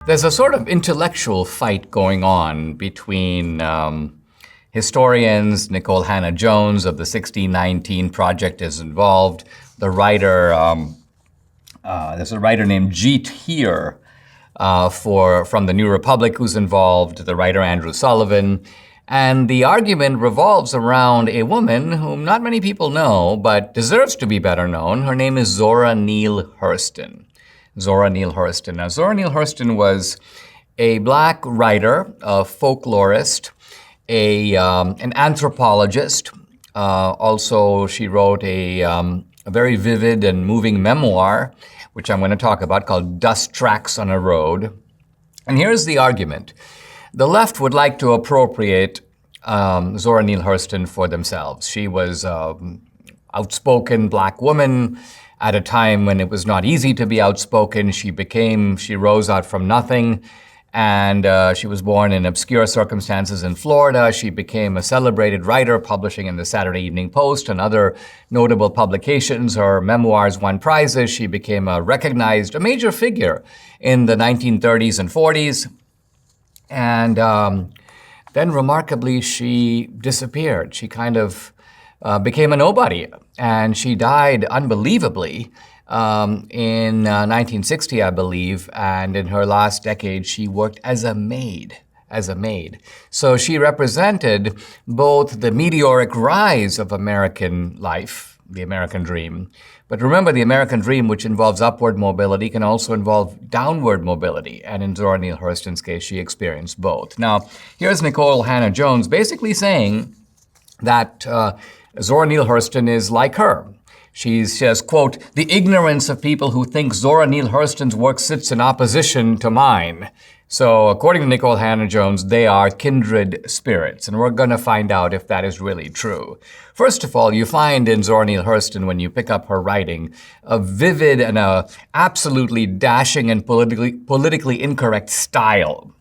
There's a sort of intellectual fight going on between historians. Nikole Hannah Jones of the 1619 Project is involved. The writer, there's a writer named Jeet Heer from the New Republic who's involved, the writer Andrew Sullivan. And the argument revolves around a woman whom not many people know, but deserves to be better known. Her name is Zora Neale Hurston. Zora Neale Hurston. Now, Zora Neale Hurston was a black writer, a folklorist, an anthropologist. Also, she wrote a very vivid and moving memoir, which I'm going to talk about, called Dust Tracks on a Road. And here's the argument. The left would like to appropriate Zora Neale Hurston for themselves. She was an outspoken black woman at a time when it was not easy to be outspoken. She rose out from nothing, and she was born in obscure circumstances in Florida. She became a celebrated writer, publishing in the Saturday Evening Post and other notable publications. Her memoirs won prizes. She became a major figure in the 1930s and 40s. And then remarkably, she disappeared. She kind of became a nobody, and she died unbelievably in 1960, I believe, and in her last decade, she worked as a maid. So she represented both the meteoric rise of American life, the American dream, but remember, the American dream, which involves upward mobility, can also involve downward mobility, and in Zora Neale Hurston's case, she experienced both. Now, here's Nikole Hannah Jones basically saying that Zora Neale Hurston is like her. She says, quote, "The ignorance of people who think Zora Neale Hurston's work sits in opposition to mine." So according to Nikole Hannah Jones, they are kindred spirits, and we're going to find out if that is really true. First of all, you find in Zora Neale Hurston, when you pick up her writing, a vivid and a absolutely dashing and politically incorrect style.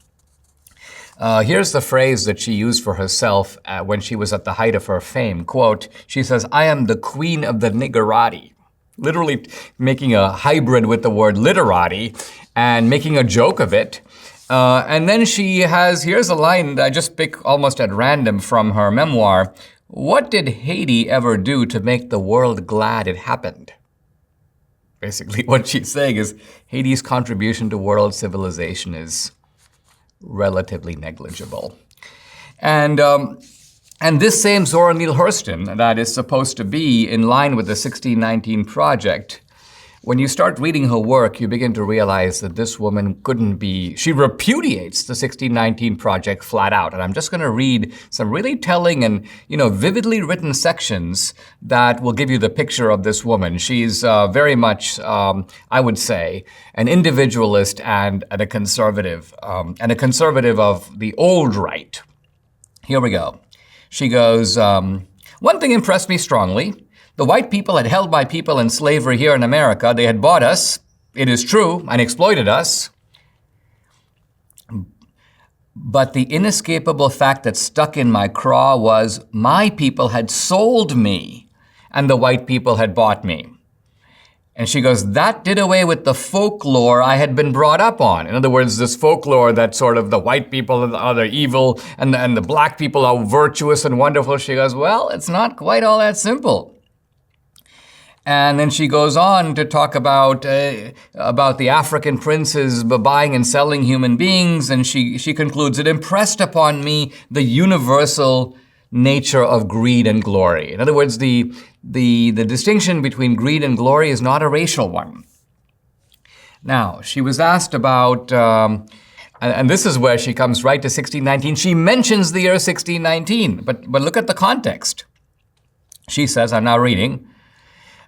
Here's the phrase that she used for herself when she was at the height of her fame. Quote, she says, "I am the queen of the niggerati," literally making a hybrid with the word literati and making a joke of it. And then here's a line that I just pick almost at random from her memoir. "What did Haiti ever do to make the world glad it happened?" Basically, what she's saying is Haiti's contribution to world civilization is relatively negligible. And this same Zora Neale Hurston that is supposed to be in line with the 1619 Project, when you start reading her work, you begin to realize that this woman she repudiates the 1619 Project flat out. And I'm just going to read some really telling and, vividly written sections that will give you the picture of this woman. She's very much, I would say, an individualist and a conservative of the old right. Here we go. She goes, "One thing impressed me strongly. The white people had held my people in slavery here in America. They had bought us, it is true, and exploited us. But the inescapable fact that stuck in my craw was my people had sold me, and the white people had bought me." And she goes, "That did away with the folklore I had been brought up on." In other words, this folklore that sort of the white people are evil and the black people are virtuous and wonderful. She goes, "Well, it's not quite all that simple." And then she goes on to talk about the African princes buying and selling human beings, and she concludes, "It impressed upon me the universal nature of greed and glory." In other words, the distinction between greed and glory is not a racial one. Now, she was asked about, and this is where she comes right to 1619. She mentions the year 1619, but look at the context. She says, I'm now reading,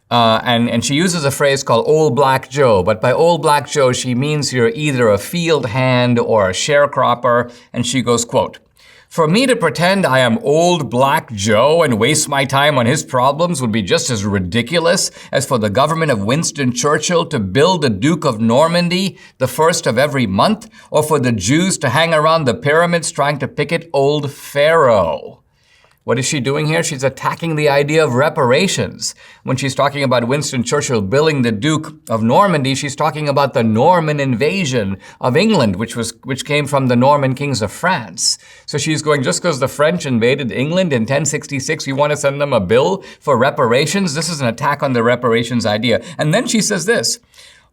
and she uses a phrase called Old Black Joe, but by Old Black Joe, she means you're either a field hand or a sharecropper, and she goes, quote, "For me to pretend I am Old Black Joe and waste my time on his problems would be just as ridiculous as for the government of Winston Churchill to build the Duke of Normandy the first of every month, or for the Jews to hang around the pyramids trying to picket old Pharaoh." What is she doing here? She's attacking the idea of reparations. When she's talking about Winston Churchill billing the Duke of Normandy, she's talking about the Norman invasion of England, which came from the Norman kings of France. So she's going, just because the French invaded England in 1066, you want to send them a bill for reparations? This is an attack on the reparations idea. And then she says this: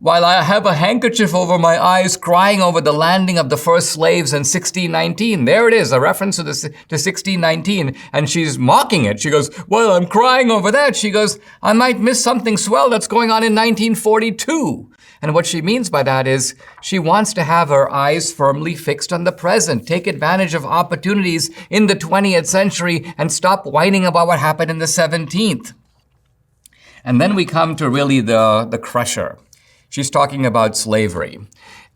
while I have a handkerchief over my eyes crying over the landing of the first slaves in 1619. There it is, a reference to 1619, and she's mocking it. She goes, well, I'm crying over that. She goes, I might miss something swell that's going on in 1942. And what she means by that is she wants to have her eyes firmly fixed on the present, take advantage of opportunities in the 20th century, and stop whining about what happened in the 17th. And then we come to really the crusher. She's talking about slavery.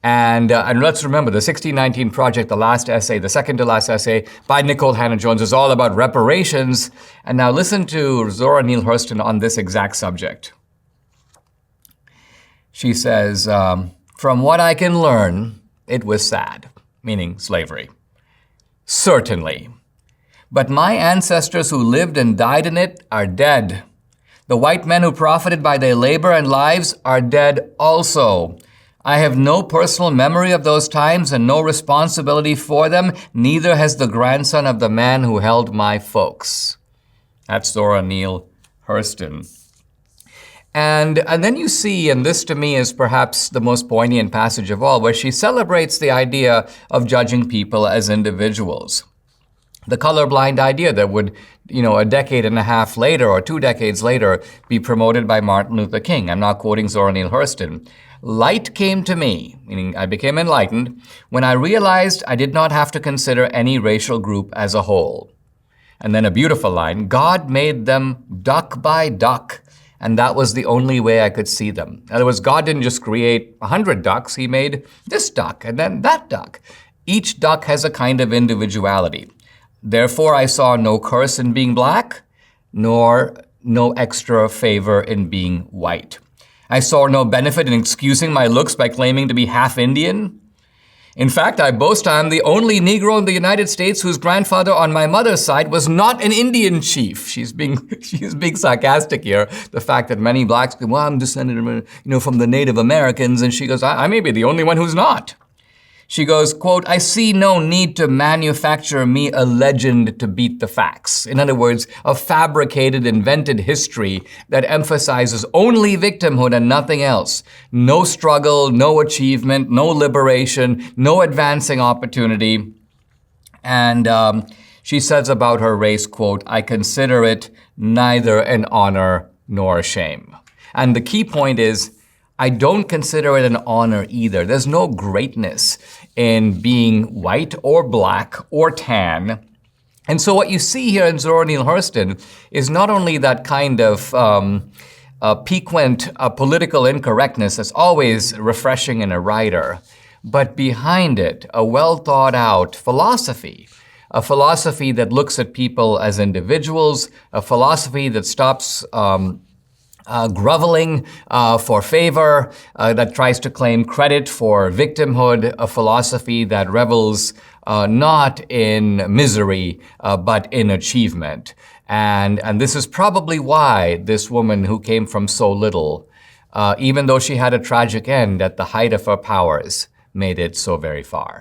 And let's remember, the 1619 Project, the last essay, the second to last essay by Nikole Hannah Jones, is all about reparations. And now listen to Zora Neale Hurston on this exact subject. She says, from what I can learn, it was sad, meaning slavery. Certainly. But my ancestors who lived and died in it are dead. The white men who profited by their labor and lives are dead also. I have no personal memory of those times and no responsibility for them. Neither has the grandson of the man who held my folks. That's Zora Neale Hurston. And then you see, and this to me is perhaps the most poignant passage of all, where she celebrates the idea of judging people as individuals. The colorblind idea that would, a decade and a half later or 2 decades later be promoted by Martin Luther King. I'm not quoting Zora Neale Hurston. Light came to me, meaning I became enlightened, when I realized I did not have to consider any racial group as a whole. And then a beautiful line, God made them duck by duck, and that was the only way I could see them. In other words, God didn't just create 100 ducks, he made this duck and then that duck. Each duck has a kind of individuality. Therefore, I saw no curse in being black, nor no extra favor in being white. I saw no benefit in excusing my looks by claiming to be half Indian. In fact, I boast I am the only Negro in the United States whose grandfather on my mother's side was not an Indian chief. She's being sarcastic here. The fact that many blacks go, well, I'm descended from the Native Americans. And she goes, I may be the only one who's not. She goes, quote, I see no need to manufacture me a legend to beat the facts. In other words, a fabricated, invented history that emphasizes only victimhood and nothing else. No struggle, no achievement, no liberation, no advancing opportunity. And she says about her race, quote, I consider it neither an honor nor a shame. And the key point is, I don't consider it an honor either. There's no greatness in being white or black or tan. And so what you see here in Zora Neale Hurston is not only that kind of piquant political incorrectness that's always refreshing in a writer, but behind it, a well thought out philosophy. A philosophy that looks at people as individuals, a philosophy that stops groveling for favor, that tries to claim credit for victimhood, a philosophy that revels not in misery, but in achievement. And this is probably why this woman who came from so little, even though she had a tragic end at the height of her powers, made it so very far.